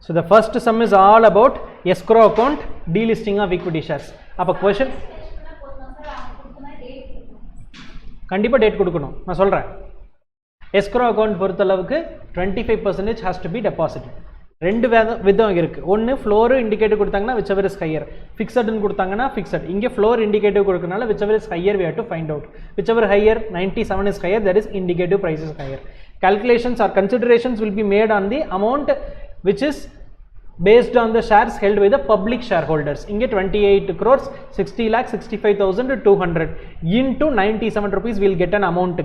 So the first sum is all about escrow account, delisting of equity shares. அப்போ question கண்டிப்பா date கொடுக்கணும். நான் சொல்றேன். escrow account பொறுத்தளவுக்கு 25% has to be deposited. ரெண்டு விதம் இருக்கு. ஒன்னு floor indicator கொடுத்தாங்கன்னா whichever is higher, fixed ன்னு கொடுத்தாங்கன்னா fixed. இங்க floor indicator கொடுக்கறனால whichever is higher we have to find out. Whichever higher 97 is higher, that is indicative price is higher. Calculations or considerations will be made on the amount which is based on the shares held by the public shareholders. Inge 28 crores 60,65,200 into 97 rupees we will get an amount.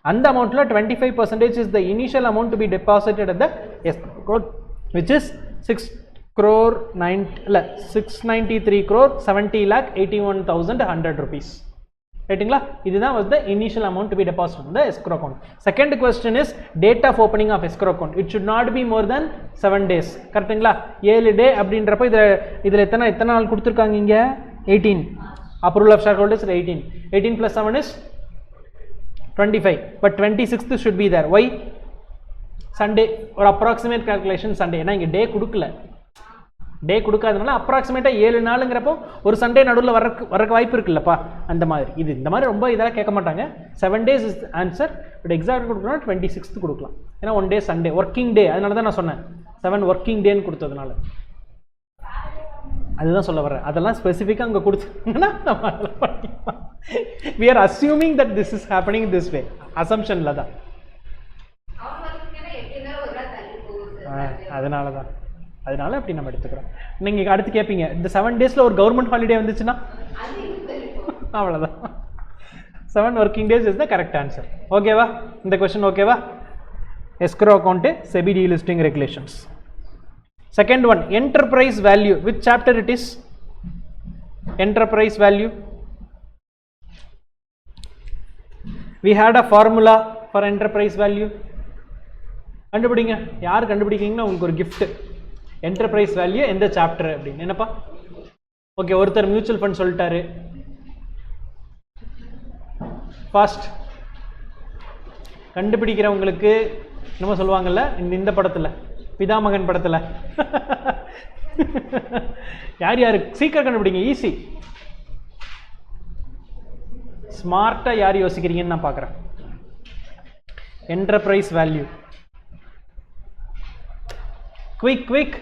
And the amount la 25% is the initial amount to be deposited at the escrow, which is 693 crore 70,81,100 rupees. ரைட்டுங்களா? இதுதான் was the initial amount to be deposited in the escrow account. Second question is date of opening of escrow account. It should not be more than 7 days. கரெக்ட்டுங்களா? 7 டே அப்படின்றப்ப இதுல எத்தனை நாள் கொடுத்திருக்காங்க இங்க? 18. Approval of shareholders is 18. 18 plus 7 is 25. But 26th should be there. Why? Sunday or approximate calculation Sunday. ஏன்னா இங்க டே கொடுக்கல. டே கொடுக்காதனால அப்ராக்சிமேட்டா 7 நாளுங்கிறப்போ ஒரு சண்டே நடுவில் வரக்கு வாய்ப்பு இருக்குல்லப்பா, அந்த மாதிரி. இந்த மாதிரி ரொம்ப இதெல்லாம் கேட்க மாட்டாங்க. 7 days is answer. But exact கொடுக்கணும்னா 26th கொடுக்கலாம். ஏன்னா 1 day சண்டே ஒர்க்கிங் டே, அதனால தான் நான் சொன்னேன் 7 ஒர்க்கிங் டேன்னு கொடுத்ததுனால. அதுதான் சொல்ல வர்றேன். அதெல்லாம் ஸ்பெசிஃபிக்காக அங்கே கொடுத்துருங்கன்னா நம்ம அதெல்லாம் பண்ணிக்கலாம். we are assuming that this is happening this way. அசம்ஷனில் தான். அதனால அப்படி நம்ம எடுத்துக்கிறோம். நீங்கள் அடுத்து கேட்பீங்க, இந்த 7 days ஒரு கவர்மெண்ட் ஹாலிடே வந்துச்சுன்னா அவ்வளோதான். 7 working days is the correct answer. ஓகேவா? இந்த கொஸ்டின் ஓகேவா? Escrow account SEBI delisting regulations. Second one, enterprise value. Which chapter it is? Enterprise value. we had a formula for enterprise value. கண்டுபிடிங்க. யார் கண்டுபிடிக்கீங்கன்னா உங்களுக்கு ஒரு gift. Enterprise value எந்த chapter அப்படின்னு. என்னப்பா? ஓகே, ஒருத்தர் மியூச்சுவல் ஃபண்ட் சொல்லிட்டாரு. ஃபாஸ்ட் கண்டுபிடிக்கிறவங்களுக்கு என்னமோ சொல்லுவாங்கல்ல இந்த படத்தில், பிதாமகன் படத்தில். யார் சீக்கிரம் கண்டுபிடிங்க, ஈஸி. ஸ்மார்ட்டாக யார் யோசிக்கிறீங்கன்னு நான் பார்க்குறேன். Enterprise value. Quick.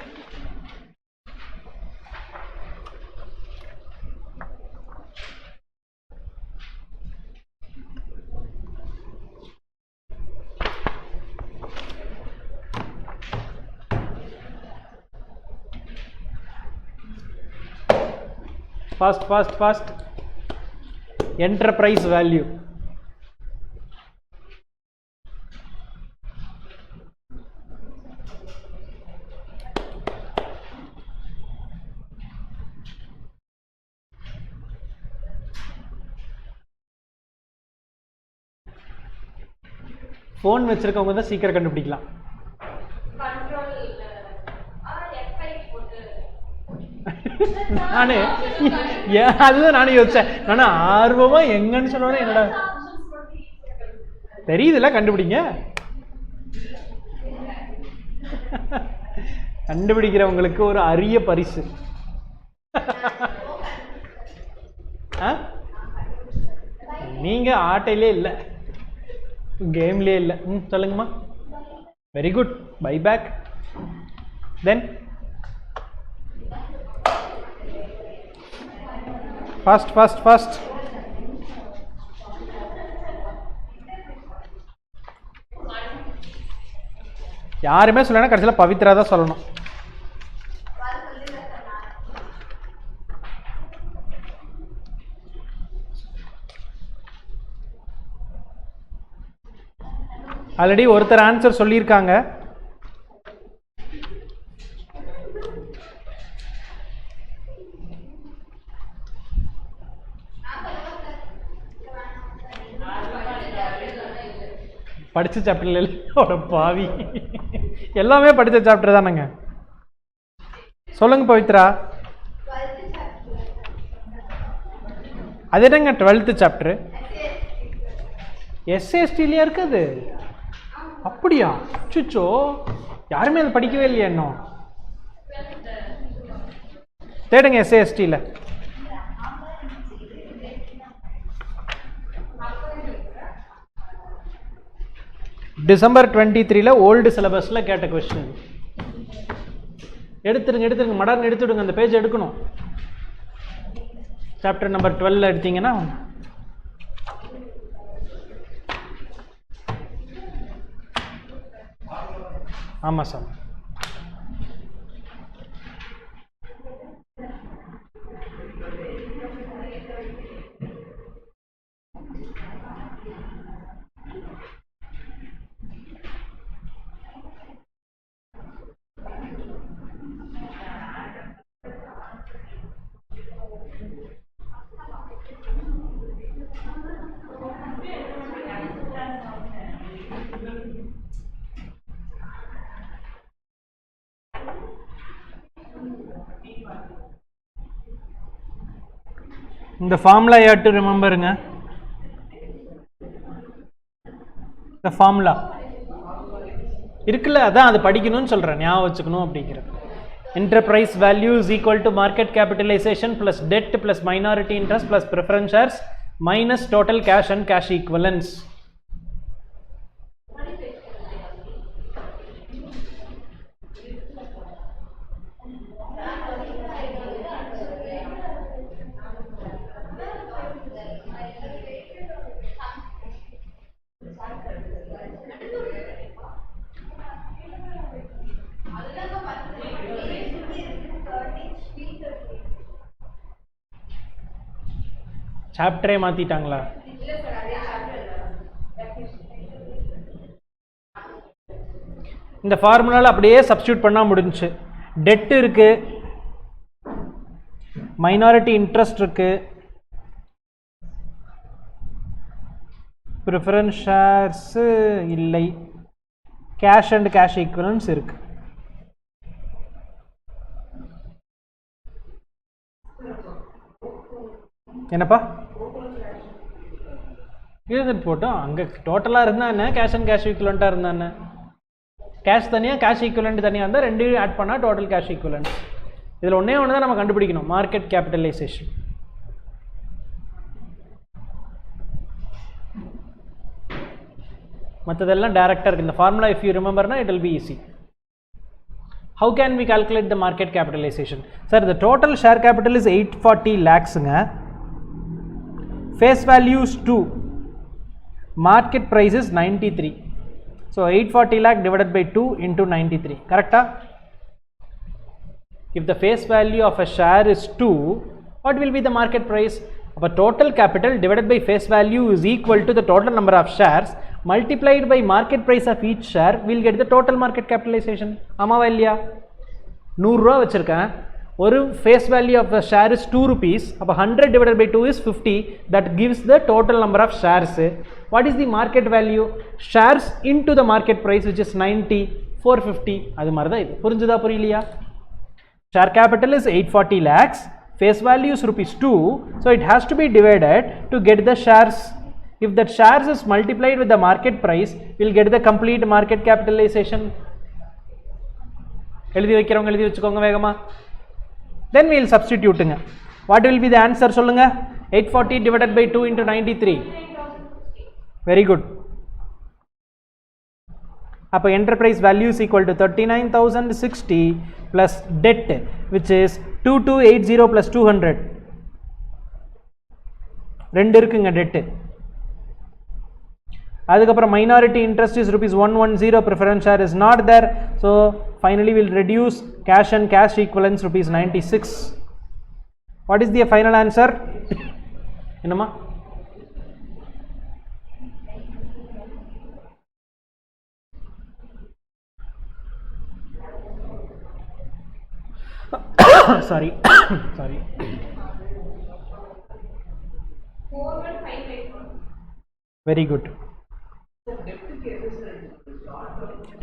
Fast. Enterprise value. Phone வச்சிருக்கவங்க தான் சீக்கிரம் கண்டுபிடிக்கலாம். அதுதான் நானும் யோசிச்சேன். நானும் ஆர்வமா எங்கன்னு சொன்னோட என்னடா தெரியுதுல, கண்டுபிடிங்க. கண்டுபிடிக்கிறவங்களுக்கு ஒரு அரிய பரிசு. நீங்க ஆட்டையிலே இல்லை, கேம்லயே இல்லை. சொல்லுங்கம்மா. Very good. Bye back. Then fast. யாருமே சொல்லணும், கடைசியில் பவித்ரா தான் சொல்லணும். ஆல்ரெடி ஒருத்தர் ஆன்சர் சொல்லியிருக்காங்க. படிச்ச சாப்டர்ல பாவி எல்லாமே படிச்ச சாப்டர் தானங்க. சொல்லுங்க பவித்ரா. அது என்னங்க 12th சாப்டர்? எஸ்ஏஎஸ்டிலயா இருக்குது? அப்படியா? சுச்சோ, யாருமே அதை படிக்கவே இல்லையா இன்னும்? தேடுங்க SASTல. December 23ல ஓல்டு சிலபஸ்ல கேட்ட क्वेश्चन. எடுத்துருங்க மடர்னு எடுத்துடுங்க, அந்த பேஜ் எடுக்கணும். சாப்டர் நம்பர் 12 எடுத்தீங்கன்னா ஆமா சார். இந்த ஃபார்முலா you have to rememberங்க. இந்த ஃபார்முலா இருக்குல்ல, அதான் அது படிக்கணும்னு சொல்றேன், ஞாபகம் வச்சுக்கணும் அப்படிங்கிறேன். Enterprise value is equal to market capitalization plus debt plus minority interest plus preference shares minus total cash and cash equivalents. சாப்டரே மாத்திட்டாங்களா? இந்த ஃபார்முலால அப்படியே சப்ஸ்டிட்யூட் பண்ணா முடிஞ்சுச்சு. டெட் இருக்கு, மைனாரிட்டி இன்ட்ரெஸ்ட் இருக்கு, ப்ரிஃபரன்ஸ் ஷேர்ஸ் இல்லை, கேஷ் அண்ட் கேஷ் ஈக்குவலன்ஸ் இருக்கு. என்னப்பா இருந்துட்டு போட்டோம், அங்கே டோட்டலாக இருந்தால் என்ன, கேஷ் அண்ட் கேஷ் ஈக்குவலண்ட்டாக இருந்தா என்ன, கேஷ் தனியாக கேஷ் ஈக்குவலண்ட் தனியாக இருந்தால் ரெண்டையும் ஆட் பண்ணால் டோட்டல் கேஷ் ஈக்குவலண்ட். இதில் ஒன்றே ஒன்று தான் நம்ம கண்டுபிடிக்கணும், மார்க்கெட் கேபிட்டலைசேஷன். மற்றதெல்லாம் டேரெக்டாக இருக்குது. இந்த ஃபார்முலா இஃப் யூ ரிமெம்பர்னா it will be easy. How can we calculate the market capitalization? Sir, the total share capital is 840 lakhs. Face value is 2. Market price is 93. So 840 lakh divided by 2 into 93. Correct? If the face value of a share is 2, what will be the market price? Our total capital divided by face value is equal to the total number of shares multiplied by market price of each share. We'll get the total market capitalization. ஆமாவா இல்லையா? 100 ரூபா வச்சிருக்கேன், ஒரு face value of the share is 2 rupees. அப்போ 100 divided by 2 is 50. That gives the total number of shares. What is the market value? Shares into the market price, which is 90, 450. அது மாதிரி தான் இது. புரிஞ்சுதா புரியலையா? Share capital is 840 lakhs. Face value is rupees 2. So it has to be divided to get the shares. If that shares is multiplied with the market price, we'll get the complete market capitalization. எழுதி வைக்கிறவங்க எழுதி வச்சுக்கோங்க வேகமா. Then we will substitute. What will be the answer சொல்லுங்க? 840 divided by 2 into 93. Very good. அப்போ enterprise value is equal to 39,060 plus debt, which is 2280 plus 200. ரெண்டு இருக்குங்க debt. அதுக்கப்புறம் minority interest is rupees 110, preference share is not there. So finally we'll reduce cash and cash equivalents rupees 96. What is the final answer? என்னமா? sorry. Very good.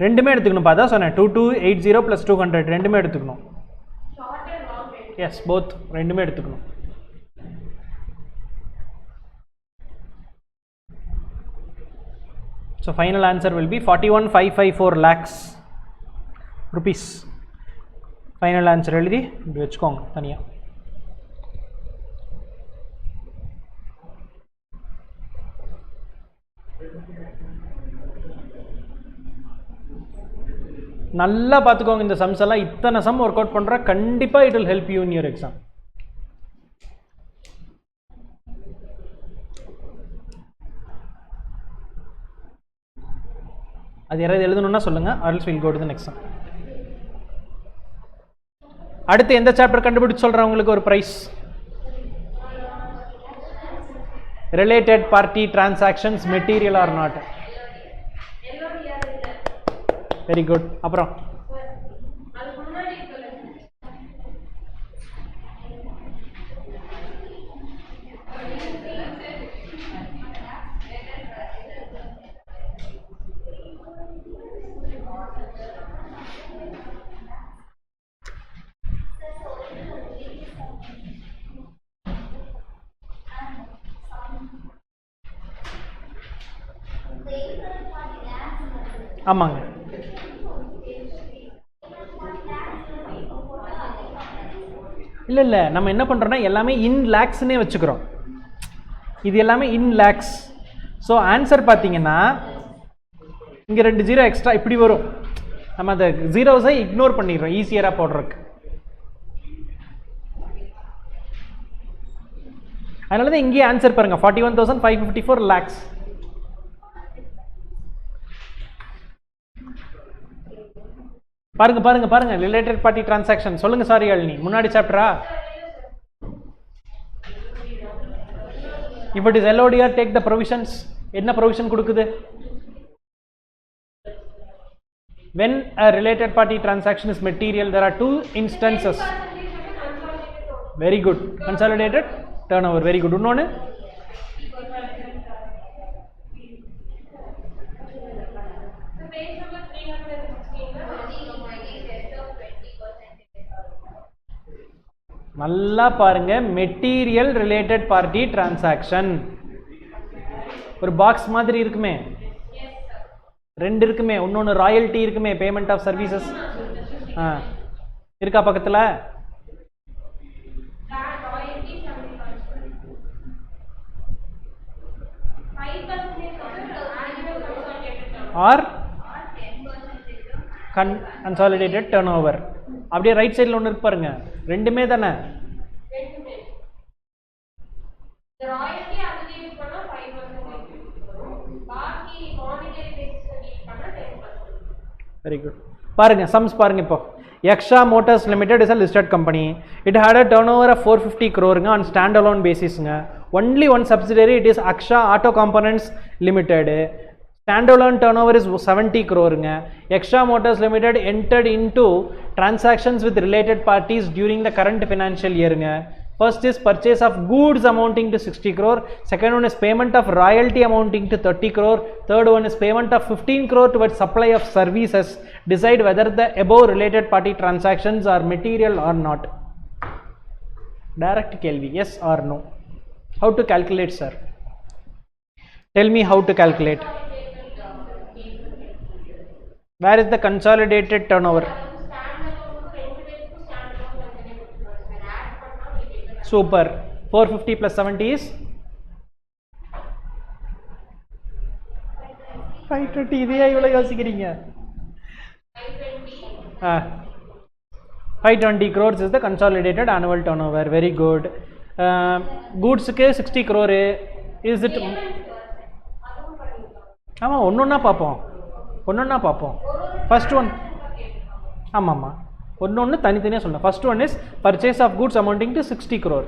ரெண்டுமே எடுத்துக்கணும். அதான் சொன்னேன் 2280 plus 200 ரெண்டுமே எடுத்துக்கணும். எஸ், போத் ரெண்டுமே எடுத்துக்கணும். So final answer will be 41,554 lakhs rupees. Final answer எழுதி இப்படி வச்சுக்கோங்க தனியாக. நல்லா பார்த்துக்கோங்க இந்த சம்ஸ் எல்லாம். இத்தனை சம் ஒர்க் அவுட் பண்ணுறா கண்டிப்பாக it will help you in your exam. அது யாராவது எழுதணும்னா சொல்லுங்க, or else we'll go to the next sum. அடுத்து எந்த சாப்டர் கண்டுபிடிச்சு சொல்றேன் உங்களுக்கு ஒரு prize? Related party transactions material or not. Very good. அப்புறம் ஆமாங்க, இல்லை இல்லை நம்ம என்ன பண்ணுறோன்னா எல்லாமே இன் லேக்ஸ்னே வச்சுக்கிறோம். இது எல்லாமே இன் லேக்ஸ். ஸோ ஆன்சர் பார்த்தீங்கன்னா இங்கே 2 ஜீரோ எக்ஸ்ட்ரா இப்படி வரும். நம்ம அந்த ஜீரோஸை இக்னோர் பண்ணிடுறோம் ஈஸியராக போடுறதுக்கு. அதனால தான் இங்கேயே ஆன்சர் பாருங்க 41,554 lakhs. பாருங்க பாருங்க பாருங்க ரிலேட்டட் பார்ட்டி டிரான்சாக்ஷன். சொல்லுங்க சாரி யாழினி, முன்னாடி சாப்டரா? if it is LODR take the provisions. என்ன ப்ரொவிஷன் கொடுக்குது? when a related party transaction is material there are 2 instances. very good. consolidated turnover. very good. இன்னொன்னு நல்லா பாருங்க, மெட்டீரியல் ரிலேட்டட் பார்ட்டி டிரான்சாக்ஷன். ஒரு box மாதிரி இருக்குமே, 2 இருக்குமே. இன்னொன்று ராயல்ட்டி இருக்குமே, பேமெண்ட் ஆஃப் சர்வீசஸ் இருக்கா பக்கத்தில்? Or consolidated turnover. அப்படியே ரைட் சைடில் ஒன்று இருக்கு பாருங்க, ரெண்டுமே தானே. Very good. பாருங்க சம்ஸ் பாருங்க. இப்போ Yaksha Motors Limited is a listed company. It had a turnover of 450 crore on standalone basis. Only one subsidiary, it is Aksha Auto Components Limited. Standalone turnover is 70 crore. Yaksha Motors Limited entered into transactions with related parties during the current financial year. First is purchase of goods amounting to 60 crore. Second one is payment of royalty amounting to 30 crore. Third one is payment of 15 crore towards supply of services. Decide whether the above related party transactions are material or not. Direct kelvi, yes or no. How to calculate, sir? Tell me how to calculate. Where is the consolidated turnover? Super. 450 plus 70 is 520. இதையா இவ்வளோ யோசிக்கிறீங்க? 520 crores is the consolidated annual turnover. Very good. Goodsக்கு 60 crore. Is it? ஆமாம், ஒன்றா பார்ப்போம். First one ஆமாம்மா, ஒன்று தனித்தனியாக சொல்லணும். First one is purchase of goods amounting to 60 crore.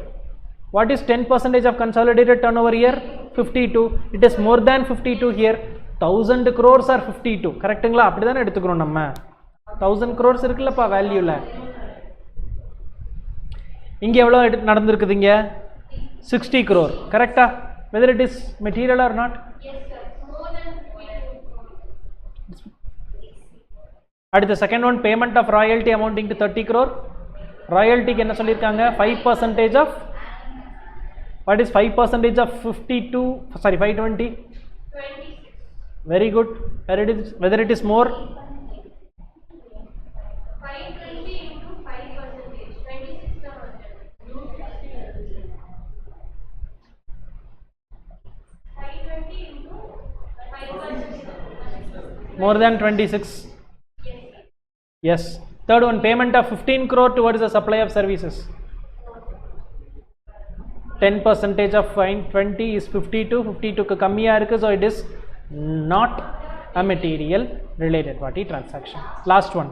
What is 10% of consolidated turnover year? 52. It is more than 52 here. 1000 crores or 52, கரெக்டுங்களா? அப்படி தானே எடுத்துக்கிறோம் நம்ம. 1000 crores இருக்குல்லப்பா வேல்யூவில். இங்கே எவ்வளோ நடந்திருக்குதுங்க? 60 crore, கரெக்டா? Whether it is material or not? அடுத்த second one payment of royalty amounting to 30 crore. ராயல்ட்டிக்கு என்ன சொல்லியிருக்காங்க? 5% of what is 5% of 52, sorry 520? 26. Very good. Whether it is more? 520 into 5%, 26 தான் வருது. 520 into 5%. More than 26. Yes. Third one, payment of 15 crore towards the supply of services. 10% of 20 is 52. 52 க்கு கம்மியா இருக்கு, so it is not a material related party transaction. Last one,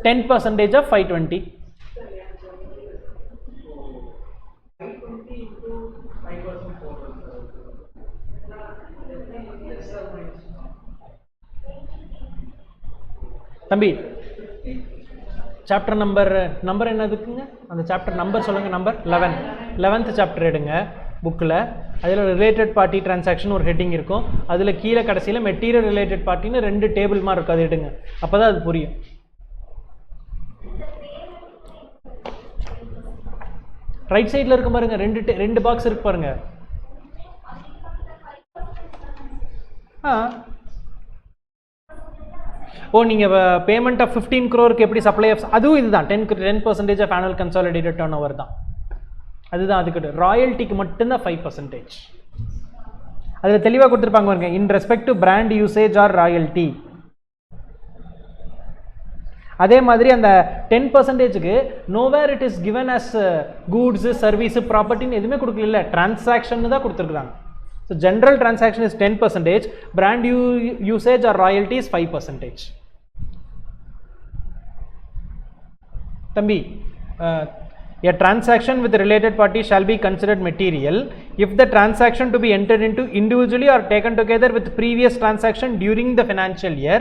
10% of 520. 520 into 5%. தம்பி chapter number என்னதுக்குங்க? அந்த chapter number சொல்லுங்க. Number 11th chapter எடுங்க புக்கில். அதில் ரிலேட்டட் பார்ட்டி டிரான்சாக்ஷன் ஒரு ஹெட்டிங் இருக்கும். அதில் கீழே கடைசியில் மெட்டீரியல் ரிலேட்டட் பார்ட்டின்னு 2 டேபிள் மாதிரி இருக்கும். அது எடுங்க, அப்போ தான் அது புரியும். ரைட் சைடில் இருக்கும் பாருங்க, 2 பாக்ஸ் இருக்கு பாருங்க. நீங்கள் பேமெண்ட் ஆஃப் 15 crore எப்படி சப்ளை ஆஃப், அதுவும் இதுதான் 10% of annual consolidated turnover தான். அதுதான் அதுக்கு ராயல்ட்டிக்கு மட்டும்தான் 5%. அதில் தெளிவாக கொடுத்துருப்பாங்க பாருங்க, in respect to brand usage or royalty. அதே மாதிரி அந்த 10%க்கு nowhere it is given as goods service ப்ராப்பர்ட்டின்னு எதுவுமே கொடுக்கல, டிரான்சாக்ஷன் தான் கொடுத்துருக்காங்க. So general transaction is 10%, brand usage or royalty is 5%. Tambi, a transaction with a related party shall be considered material if the transaction to be entered into individually or taken together with previous transaction during the financial year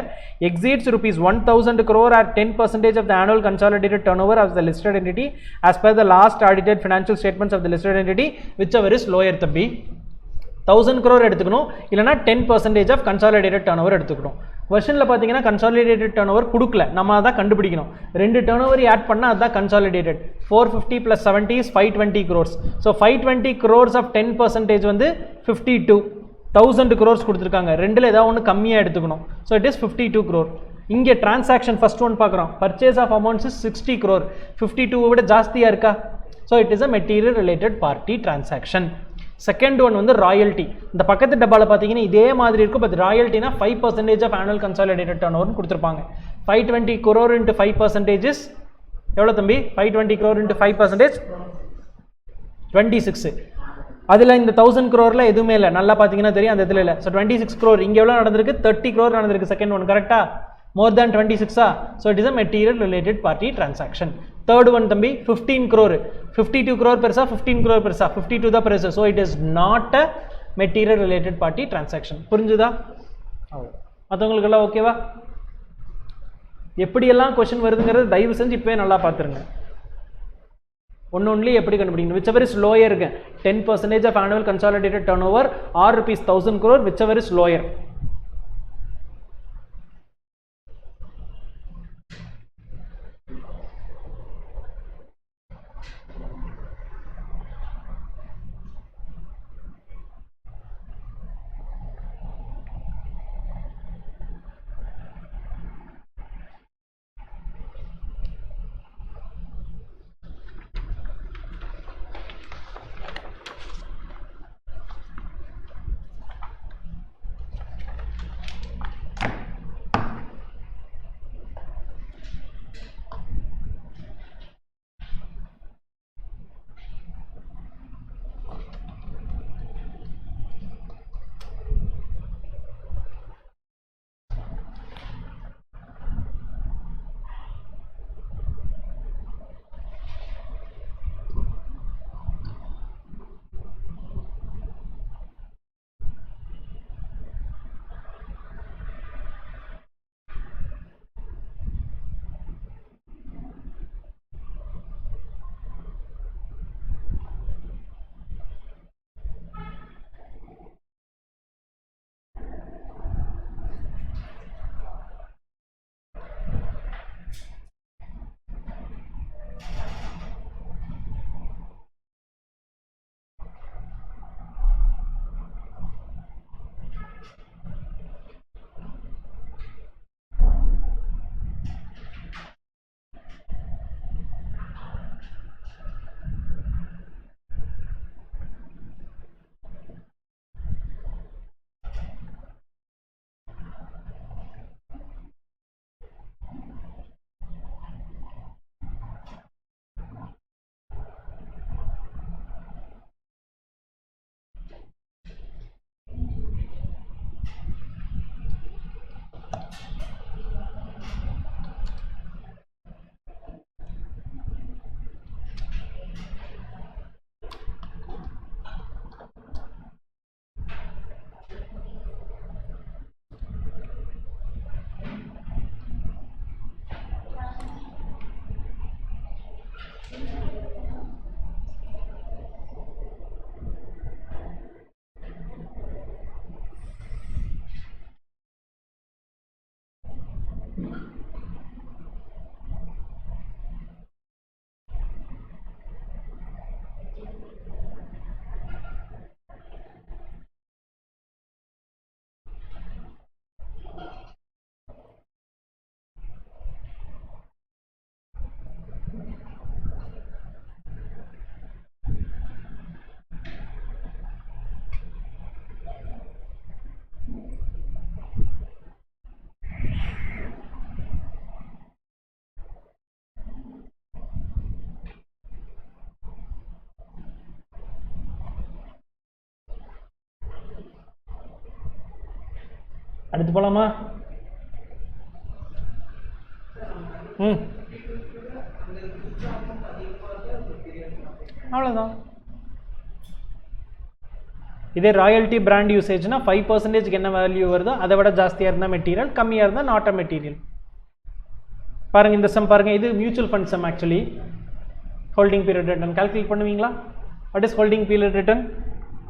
exceeds rupees 1000 crore or 10% of the annual consolidated turnover of the listed entity as per the last audited financial statements of the listed entity, whichever is lower. Tambi, 1000 crore எடுத்துக்கணும், இல்லைனா 10% of consolidated turn over எடுத்துக்கணும். வெர்ஷனில் பார்த்தீங்கன்னா consolidated turn over கொடுக்கல, நம்ம அதான் கண்டுபிடிக்கணும். 2 turn over add பண்ணால் அதுதான் consolidated. 450 + 70 is 520 crores. So 520 crores of 10% வந்து 52. 1000 crores கொடுத்துருக்காங்க, ரெண்டில் ஏதாவது ஒன்று கம்மியாக எடுத்துக்கணும். So it is 52 crore. இங்கே டிரான்சாக்ஷன் ஃபர்ஸ்ட் ஒன் பார்க்குறோம், purchase of amounts is 60 crore. 52 விட ஜாஸ்தியாக இருக்கா? So it is a material related party transaction. Second one வந்து ராயல்ட்டி. இந்த பக்கத்து டப்பாவில் பார்த்தீங்கன்னா இதே மாதிரி இருக்கும், பட் ராயல்ட்டினா 5% ஆஃப் ஆனுவல் கன்சாலிடேட்டட் டர்ன் ஓவர்னு கொடுத்துருப்பாங்க. 520 crore into 5% இஸ் எவ்வளோ தம்பி? 520 crore into 5% 26. அதில் இந்த 1000 crore எதுவுமே இல்லை, நல்லா பார்த்தீங்கன்னா தெரியும், அந்த இதில் இல்லை. So 26 crore. இங்கே எவ்வளோ நடந்திருக்கு? 30 crore நடந்திருக்கு. செகண்ட் ஒன் கரெக்டா? மோர் தேன் 26. So it is a material related party transaction. Third one தம்பி 15 crore. 52 crore பெருசா 15 crore பெருசா? 52 தான் பெருசு. So it is not a material related party transaction. புரிஞ்சுதா? மற்றவங்களுக்கெல்லாம் ஓகேவா? எப்படியெல்லாம் கொஸ்டின் வருதுங்கிறது தயவு செஞ்சு இப்போயே நல்லா பார்த்துருங்க. ஒன்லி எப்படி கண்டுபிடிக்கணும்? whichever is lower இருக்கு, 10% of annual consolidated turnover or rupees 1000 crore, whichever is lower. அடுத்து போலாமா? அவ்வளோதான். இதே ராயல்ட்டி பிராண்ட் யூசேஜ்னா 5% என்ன வேல்யூ வருதோ அதை விட ஜாஸ்தியாக இருந்தால் மெட்டீரியல், கம்மியாக இருந்தால் நாட் அ மெட்டீரியல். பாருங்கள் இந்த சம் பாருங்கள், இது mutual fund sum. Actually holding period return calculate பண்ணுவீங்களா? What is holding period return?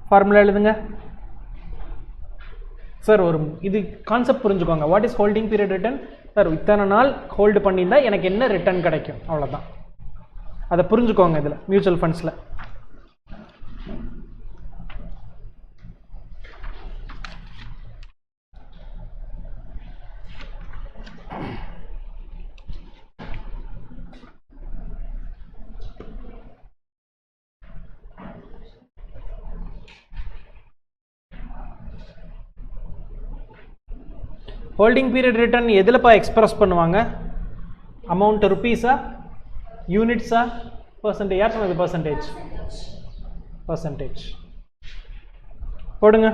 Formula எழுதுங்க சார். ஒரு இது கான்செப்ட் புரிஞ்சுக்கோங்க. What is holding period return? Sir இத்தனை நாள் ஹோல்டு பண்ணியிருந்தா எனக்கு என்ன ரிட்டர்ன் கிடைக்கும், அவ்வளோதான். அதை புரிஞ்சுக்கோங்க இதில் மியூச்சுவல் ஃபண்ட்ஸில். ஹோல்டிங் பீரியட் ரிட்டர்ன் எதில்ப்பா எக்ஸ்பிரஸ் பண்ணுவாங்க? அமௌண்ட் ருப்பீஸா, யூனிட்ஸா, பர்சன்டேஜ்? யார் சொன்னது பர்சன்டேஜ்? பர்சன்டேஜ் போடுங்க.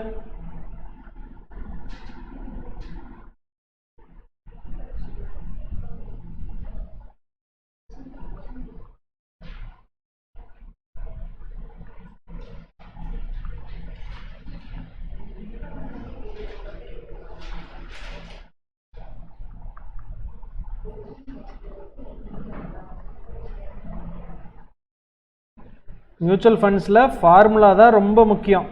மியூச்சுவல் ஃபண்ட்ஸில் ஃபார்முலா தான் ரொம்ப முக்கியம்.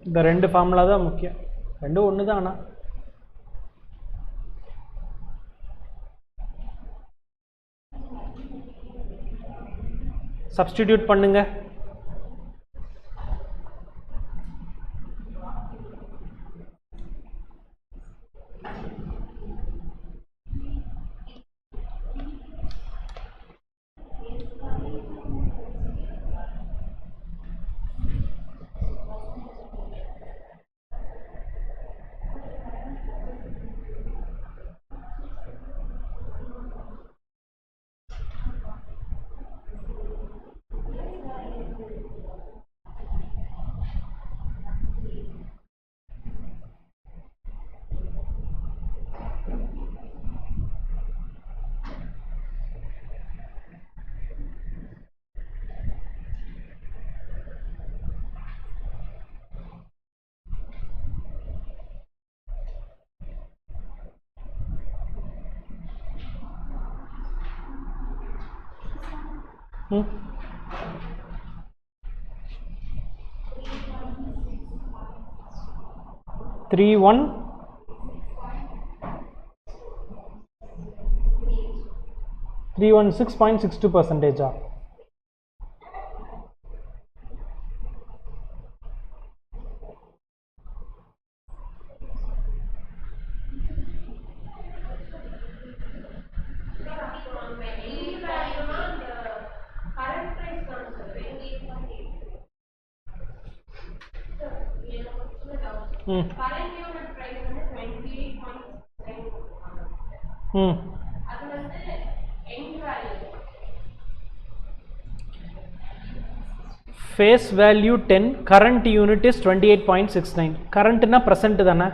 இந்த ரெண்டு ஃபார்முலா தான் முக்கியம். ரெண்டும் ஒன்று தான். ஆனால் சப்ஸ்டிடியூட் பண்ணுங்க. ம் 316.62%. Face value 10, current unit is 28.69. கரண்ட்னா ப்ரெசன்ட் தானே?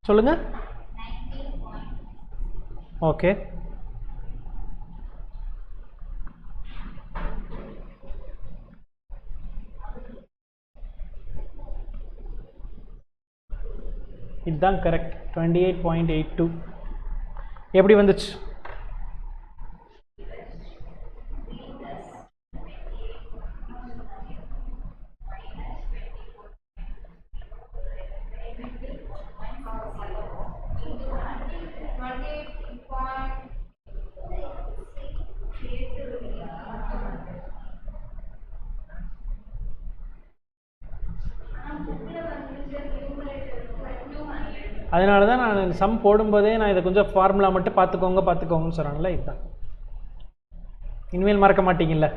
சொல்லுங்க. ஓகே, இதுதான் கரெக்ட். 28.82 எப்படி வந்துச்சு? அதனால தான் நான் சம் போடும்போதே நான் இதை கொஞ்சம் ஃபார்முலா மட்டும் பார்த்துக்கோங்கன்னு சொல்கிறாங்களே. இதுதான் இனிமேல் மறக்க மாட்டீங்கல்ல.